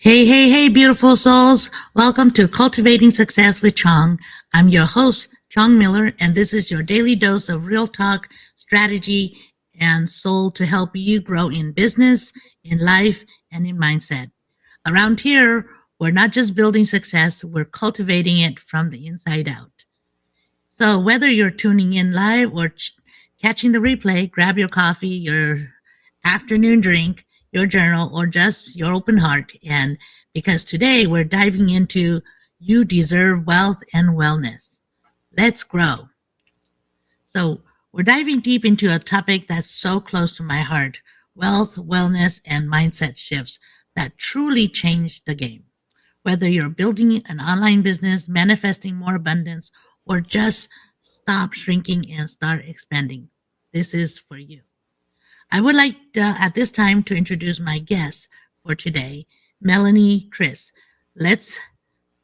Hey, hey, hey, beautiful souls. Welcome to Cultivating Success with Chong. I'm your host, Chong Miller, and this is your daily dose of real talk, strategy, and soul to help you grow in business, in life, and in mindset. Around here, we're not just building success, we're cultivating it from the inside out. So, whether you're tuning in live or catching the replay, grab your coffee, your afternoon drink, your journal, or just your open heart. And because today we're diving into you deserve wealth and wellness. Let's grow. So, we're diving deep into a topic that's so close to my heart: wealth, wellness, and mindset shifts that truly change the game. Whether you're building an online business, manifesting more abundance, or just stop shrinking and start expanding, this is for you. I would like at this time to introduce my guest for today, Melanie Chris. Let's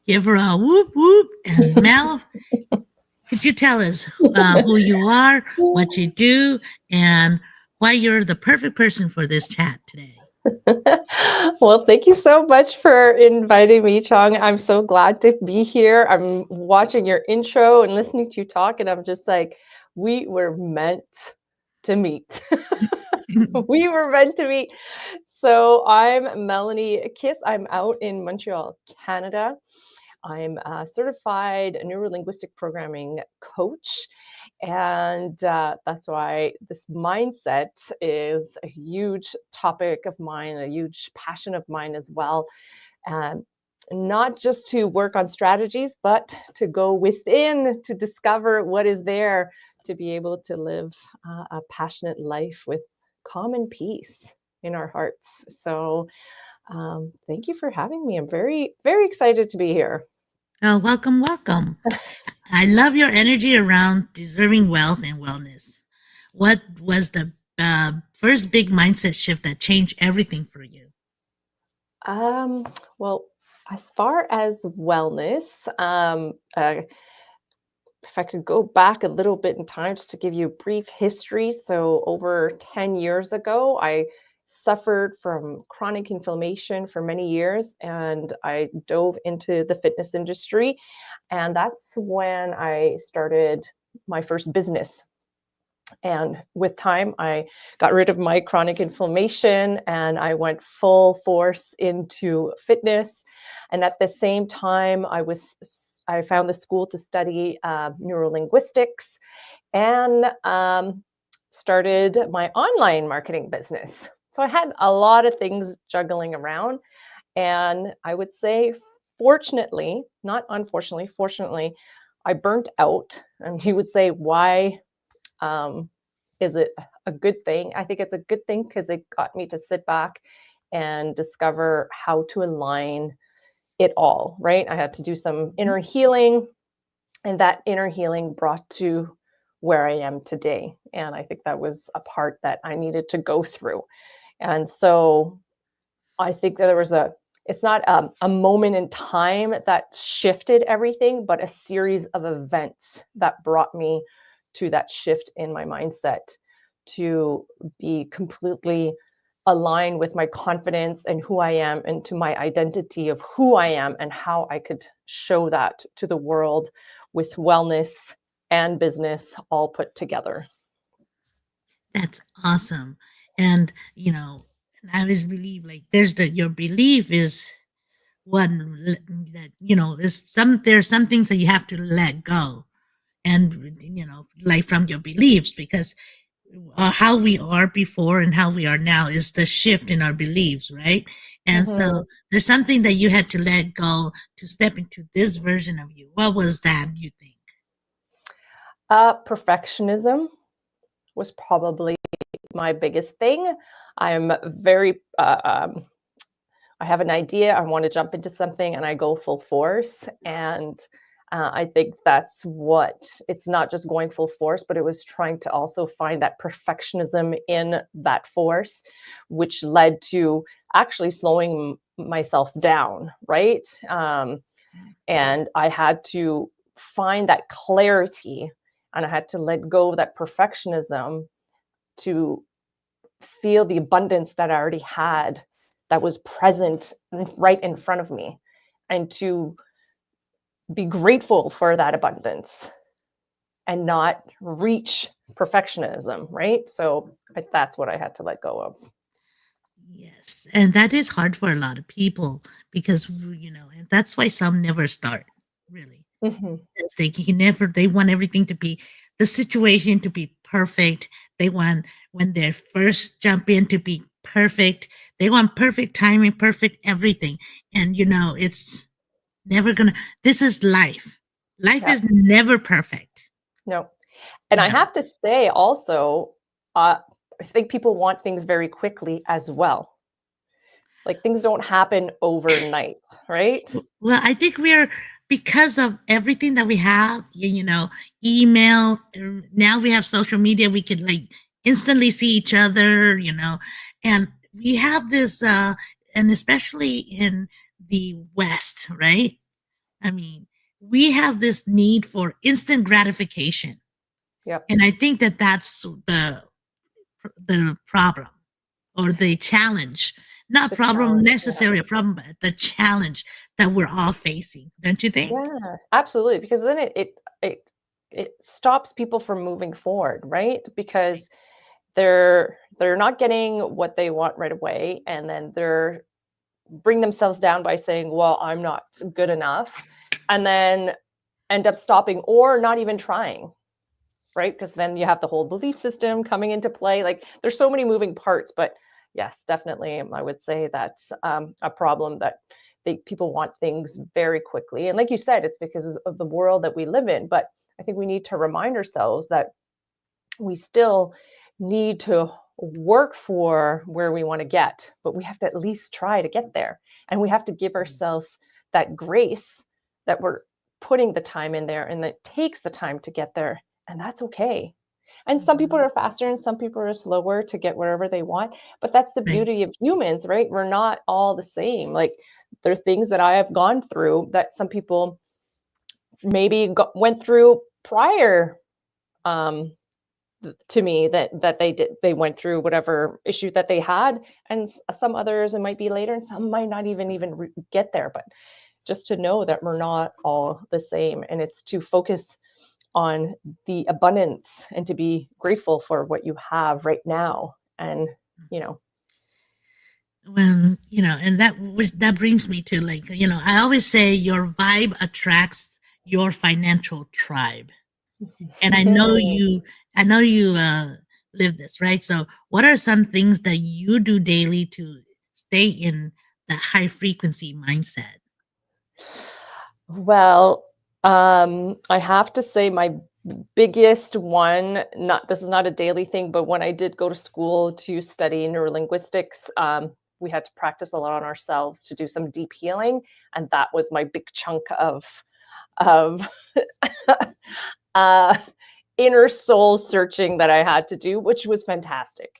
give her a whoop whoop. And Mel, could you tell us who you are, what you do, and why you're the perfect person for this chat today? Well, thank you so much for inviting me, Chong. I'm so glad to be here. I'm watching your intro and listening to you talk, and I'm just like, we were meant to meet. We were meant to meet. So I'm Melanie Kiss. I'm out in Montreal, Canada. I'm a certified neurolinguistic programming coach. And that's why this mindset is a huge topic of mine, a huge passion of mine as well. And not just to work on strategies, but to go within to discover what is there to be able to live a passionate life with calm and peace in our hearts. So, thank you for having me. I'm very, very excited to be here. Oh, welcome, welcome. I love your energy around deserving wealth and wellness. What was the first big mindset shift that changed everything for you? Well, as far as wellness, if I could go back a little bit in time just to give you a brief history. So, over 10 years ago, I suffered from chronic inflammation for many years and I dove into the fitness industry. And that's when I started my first business. And with time, I got rid of my chronic inflammation and I went full force into fitness. And at the same time, I found the school to study neurolinguistics and started my online marketing business. So I had a lot of things juggling around. And I would say, fortunately, not unfortunately, fortunately, I burnt out. And he would say, why is it a good thing? I think it's a good thing because it got me to sit back and discover how to align it all, right? I had to do some inner healing, and that inner healing brought to where I am today. And I think that was a part that I needed to go through. And so I think that it's not a moment in time that shifted everything, but a series of events that brought me to that shift in my mindset to be completely aligned with my confidence and who I am and to my identity of who I am and how I could show that to the world with wellness and business all put together. That's awesome. And, I always believe like there's your belief is that, there's some things that you have to let go. And, like from your beliefs, because how we are before and how we are now is the shift in our beliefs, right? And Mhm. so there's something that you had to let go to step into this version of you. What was that, you think? Perfectionism was probably my biggest thing. I'm very, I have an idea, I want to jump into something, and I go full force. And I think that's what it's not just going full force, but it was trying to also find that perfectionism in that force, which led to actually slowing myself down, right? And I had to find that clarity and I had to let go of that perfectionism to feel the abundance that I already had that was present right in front of me, and to be grateful for that abundance and not reach perfectionism, right? So that's what I had to let go of. Yes, and that is hard for a lot of people because and that's why some never start, really. Mhm. Because they want everything to be the situation to be perfect. They want when they first jump in to be perfect. They want perfect timing, perfect everything. And it's never gonna this is life. Life Yeah. is never perfect. No. And I No. have to say also, uh, I think people want things very quickly as well. Like, things don't happen overnight, right? Well, I think we're because of everything that we have, email. Now we have social media. We can like instantly see each other, and we have this, and especially in the West, right? I mean, we have this need for instant gratification, Yep. and I think that that's the problem or the challenge. Not The problem challenge, yeah. necessarily a problem, but the challenge that we're all facing. Don't you think? Yeah, absolutely, because then it it stops people from moving forward, right? Because they're not getting what they want right away, and then they're bring themselves down by saying, "Well, I'm not good enough," and then end up stopping or not even trying, right? Because then you have the whole belief system coming into play. Like, there's so many moving parts, but yes, definitely, I would say that's a problem that people want things very quickly. And like you said, it's because of the world that we live in. But I think we need to remind ourselves that we still need to work for where we want to get, but we have to at least try to get there. And we have to give ourselves that grace that we're putting the time in there and that it takes the time to get there. And that's okay. And some people Mhm. are faster and some people are slower to get wherever they want. But that's the Right. beauty of humans, right? We're not all the same. Like, there are things that I have gone through that some people maybe went through prior, um, to me, that they went through whatever issue that they had, and some others it might be later, and some might not even get there. But just to know that we're not all the same, and it's to focus on the abundance and to be grateful for what you have right now. And you know When and that brings me to like I always say your vibe attracts your financial tribe, and I know you live this, right? So, what are some things that you do daily to stay in that high frequency mindset? well, I have to say my biggest one, not this is not a daily thing, but when I did go to school to study neurolinguistics, we had to practice a lot on ourselves to do some deep healing, and that was my big chunk of uh, inner soul searching that I had to do, which was fantastic.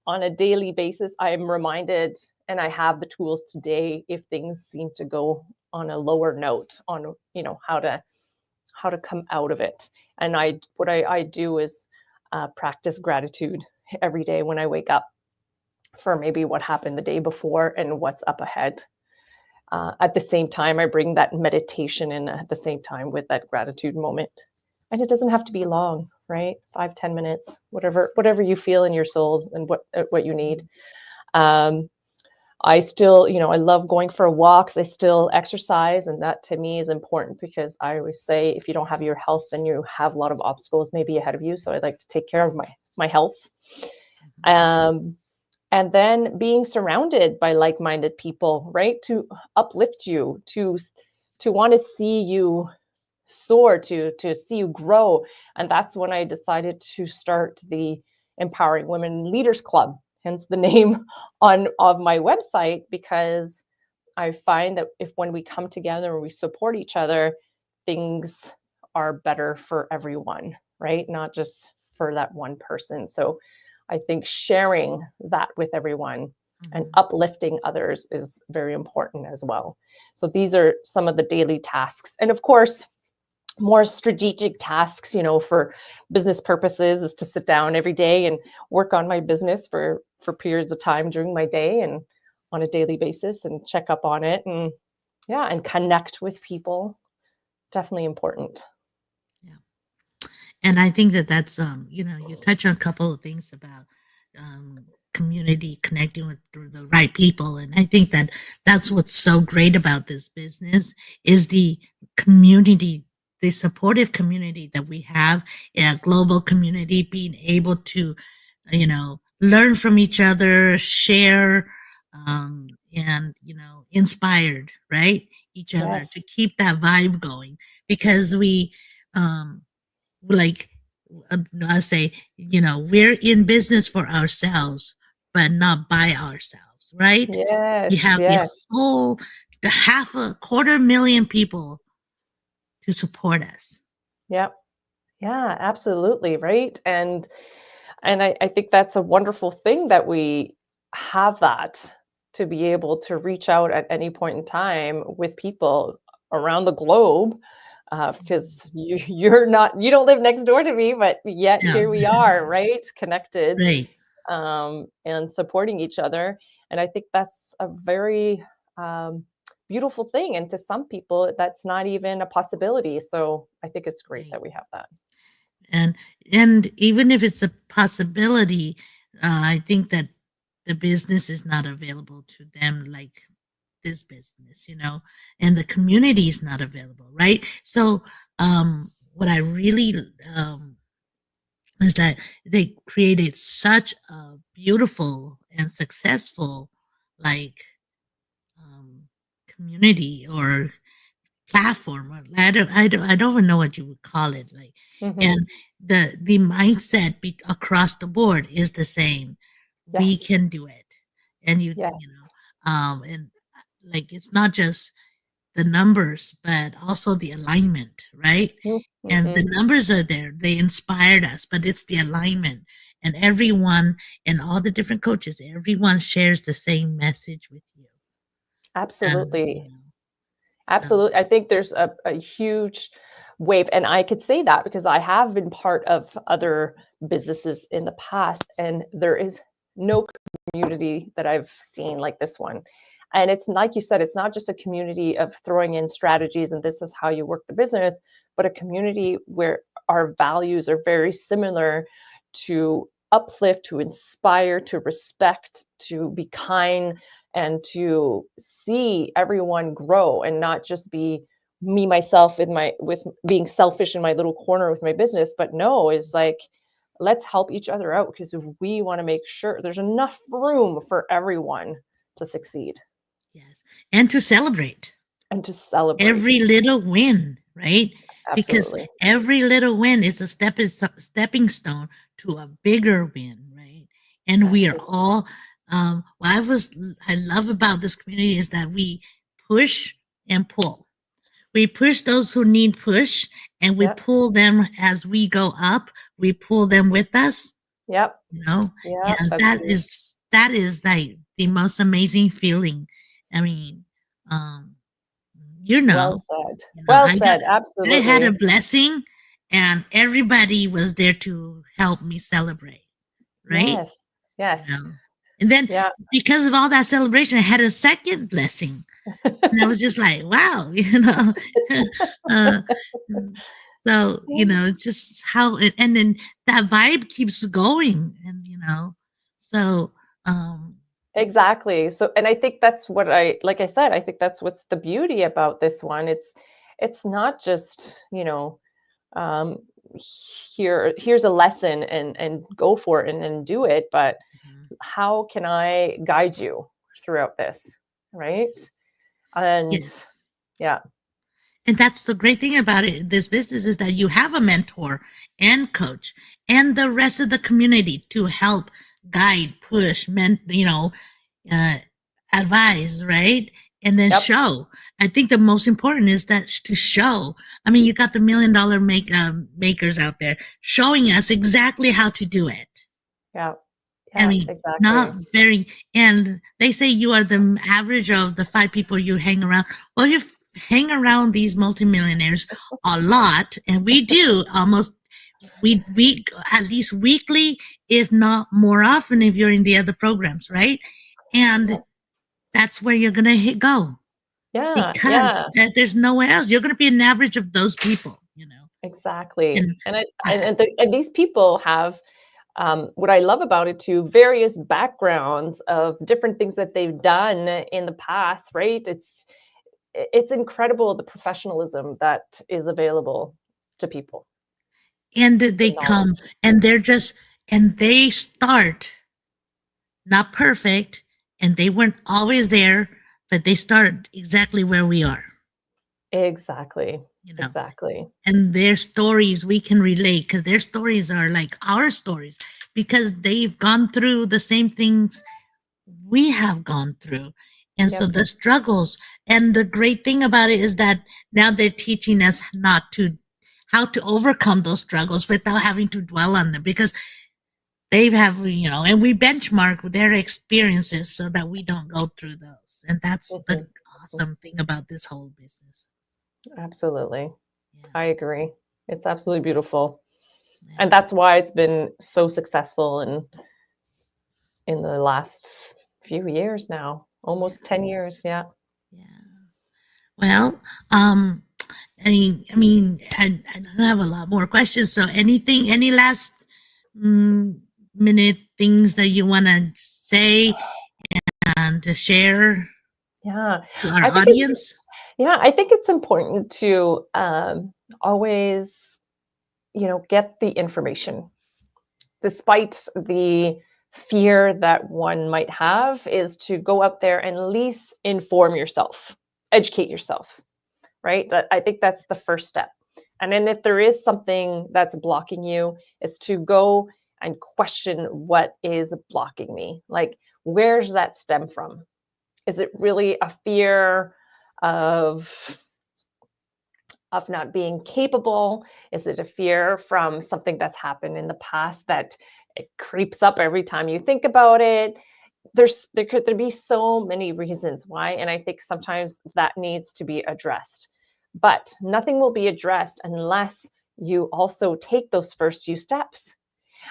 On a daily basis, I am reminded, and I have the tools today if things seem to go on a lower note on how to come out of it. And what I do is practice gratitude every day when I wake up for maybe what happened the day before and what's up ahead. At the same time, I bring that meditation in at the same time with that gratitude moment. And it doesn't have to be long, right? 5, 10 minutes, whatever you feel in your soul and what you need. Um, I still, I love going for walks. I still exercise, and that to me is important because I always say if you don't have your health, then you have a lot of obstacles maybe ahead of you. So I like to take care of my health. Mhm. Um, and then being surrounded by like-minded people, right? To uplift you, to want to see you soar, to see you grow. And that's when I decided to start the Empowering Women Leaders Club, hence the name on of my website, because I find that if when we come together and we support each other, things are better for everyone, right? Not just for that one person. So I think sharing that with everyone and Mhm. uplifting others is very important as well. So these are some of the daily tasks. And of course, more strategic tasks, for business purposes is to sit down every day and work on my business for periods of time during my day. And on a daily basis and check up on it, and yeah, and connect with people. Definitely important. Yeah. And I think that that's you touch on a couple of things about um, community connecting with the right people, and I think that that's what's so great about this business is the community, the supportive community that we have, a global community, being able to learn from each other, share, and inspired, right, each other Yes. to keep that vibe going because we um like I say, we're in business for ourselves, but not by ourselves, right? We Yes. have Yes. the half a quarter million people to support us. Yep. Yeah, absolutely, right? And I think that's a wonderful thing that we have that to be able to reach out at any point in time with people around the globe. Because you don't live next door to me, but yet Yeah, here we are, right? Connected, right. and supporting each other. And I think that's a very um, beautiful thing. And to some people, that's not even a possibility. So I think it's great Right. that we have that. And and even if it's a possibility, I think that the business is not available to them like this business, and the community is not available, right? So what I really is that they created such a beautiful and successful like um, community or platform. I don't even know what you would call it. Like, Hmm. and the mindset across the board is the same. We Yes. can do it, and Yes. and like it's not just the numbers, but also the alignment, right? And the Mhm. numbers are there; they inspired us, but it's the alignment, and everyone and all the different coaches, everyone shares the same message with you. Um, you Absolutely. know, so Absolutely. I think there's a huge wave, and I could say that because I have been part of other businesses in the past, and there is no community that I've seen like this one. And it's like you said, it's not just a community of throwing in strategies and this is how you work the business, but a community where our values are very similar to uplift, to inspire, to respect, to be kind, and to see everyone grow and not just be me myself with being selfish in my little corner with my business, but no, is like let's help each other out because we want to make sure there's enough room for everyone to succeed yes, and to celebrate and to celebrate. every little win, right? Because Absolutely. every little win is a stepping stone to a bigger win, right? And we are Absolutely. all. I love about this community is that we push and pull. We push those who need push, and we Yep. pull them as we go up. We pull them with us, Yep. you know, Yep. and That's that is like the most amazing feeling. I mean, um, you well know, said. you know, Well I got said. I had a Absolutely. blessing, and everybody was there to help me celebrate, right? Yes. Yes. And then Yeah. because of all that celebration, I had a second blessing, and I was just like, wow, uh, so it's just how it, and then that vibe keeps going, and so um, Exactly. So, and I think that's what like I said, I think that's what's the beauty about this one. It's not just, um, here's a lesson and go for it and then do it, but mhm, how can I guide you throughout this, right? yes, And yes. yeah, And that's the great thing about it, this business is that you have a mentor and coach and the rest of the community to help guide, push, uh, advise, right? And then yep, show. I think the most important is that to show. I mean, you got the $1 million makers out there showing us exactly how to do it. yeah, I yeah, mean, not exactly. very. And they say you are the average of the 5 people you hang around. Well, you hang around these multimillionaires a lot, and we do almost we at least weekly, if not more often, if you're in the other programs, right? And Yep. that's where you're going to go Yeah, because yeah, there's nowhere else. You're going to be an average of those people, exactly. And And I I, and these people have, what I love about it too, various backgrounds of different things that they've done in the past, right? It's incredible the professionalism that is available to people, and they the come knowledge. and they start not perfect and they weren't always there, but they start exactly where we are, Exactly. you know. Exactly. And their stories we can relate because their stories are like our stories because they've gone through the same things we have gone through. And so Yep. the struggles, and the great thing about it is that now they're teaching us not to how to overcome those struggles without having to dwell on them because they have, and we benchmark their experiences so that we don't go through those. And that's the Mhm. Mhm. awesome thing about this whole business. Absolutely. Yeah. I agree. It's absolutely beautiful. Yeah. And that's why it's been so successful in the last few years now, Yeah. almost 10 years. Yeah. Yeah. Well, um, I don't have a lot more questions. So, any last mm, minute things that you want to say and to share Yeah. to our I think it's audience? yeah, I think it's important to always, get the information despite the fear that one might have, is to go out there and at least inform yourself, educate yourself, right? I think that's the first step. And then if there is something that's blocking you, is to go and question what is blocking me. Like, where does that stem from? Is it really a fear of not being capable? Is it a fear from something that's happened in the past that it creeps up every time you think about it? There could be so many reasons why, and I think sometimes that needs to be addressed. But nothing will be addressed unless you also take those first few steps.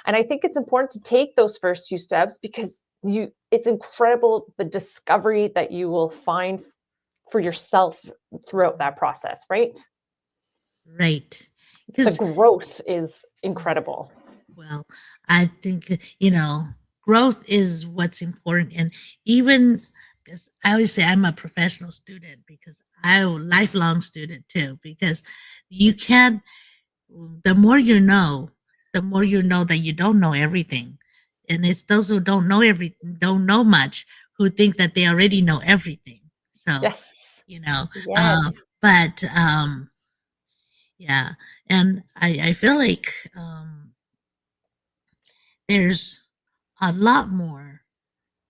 And I think it's important to take those first few steps because it's incredible the discovery that you will find for yourself throughout that process, right? Right. The Because, growth is incredible. well, I think, growth is what's important. And even because I always say I'm a professional student because I'm a lifelong student too, because you can't, the more you know, the more you know that you don't know everything. And it's those who don't know much who think that they already know everything. So, Yes. you know, Yes. uh, but yeah, and I feel like there's a lot more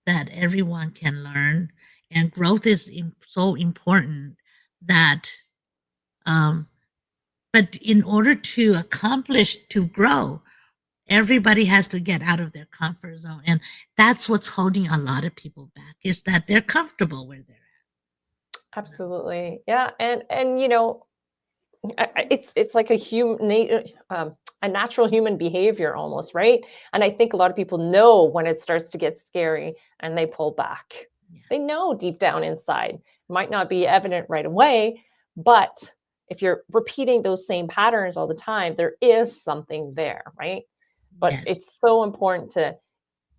that everyone can learn, and growth is so important that um, but in order to accomplish to grow, everybody has to get out of their comfort zone, and that's what's holding a lot of people back is that they're comfortable where they're at. Absolutely. Yeah. And it's like a natural human behavior almost, right? And I think a lot of people know when it starts to get scary and they pull back. Yeah. They know deep down inside. Might not be evident right away, but if you're repeating those same patterns all the time, there is something there, right? But Yes. it's so important to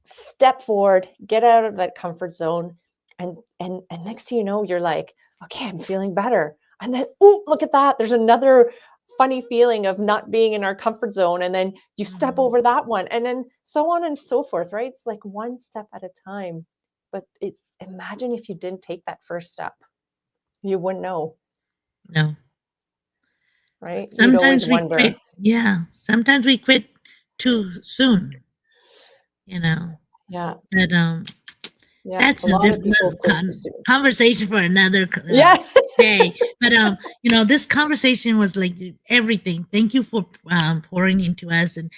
step forward, get out of that comfort zone, and next thing you know, you're like, okay, I'm feeling better. And then, oh, look at that. There's another funny feeling of not being in our comfort zone. And then you step Mhm. over that one, and then so on and so forth, right? It's like one step at a time. But it's imagine if you didn't take that first step, you wouldn't know, No. right? But You'd always sometimes we wonder. quit. Yeah. Sometimes we quit too soon, you know. Yeah. But Yeah. that's A a lot of different people quit too soon. conversation for another Yeah. day. But this conversation was like everything. Thank you for pouring into us, and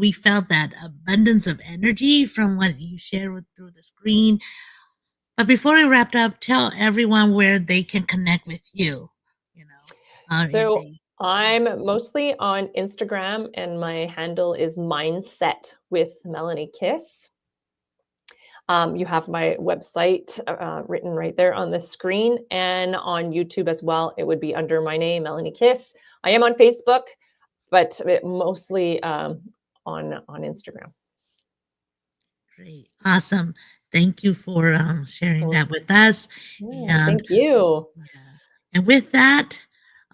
we felt that abundance of energy from what you shared through the screen. But before we wrapped up, tell everyone where they can connect with you. You know, if So they, yeah. I'm mostly on Instagram, and my handle is Mindset with Melanie Kiss. You have my website written right there on the screen, and on YouTube as well. It would be under my name, Melanie Kiss. I am on Facebook, but mostly on Instagram. Great. Awesome. Thank you for sharing Well, that with us. yeah, And thank you. yeah. And with that,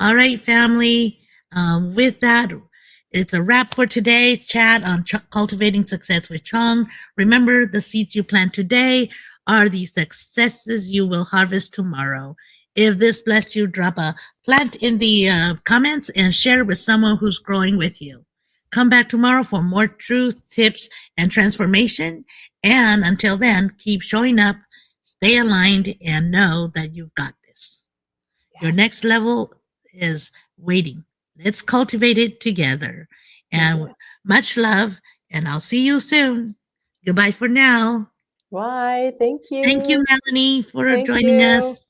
all right, family. With that, it's a wrap for today's chat on cultivating success with Chong. Remember, the seeds you plant today are the successes you will harvest tomorrow. If this blessed you, drop a plant in the comments and share it with someone who's growing with you. Come back tomorrow for more truth, tips, and transformation. And until then, keep showing up, stay aligned, and know that you've got this. Your Yes. next level is waiting. Let's cultivate it together. And Yeah. much love, and I'll see you soon. Goodbye for now. Bye. Thank Thank you, you. Melanie, for Thank joining you. us.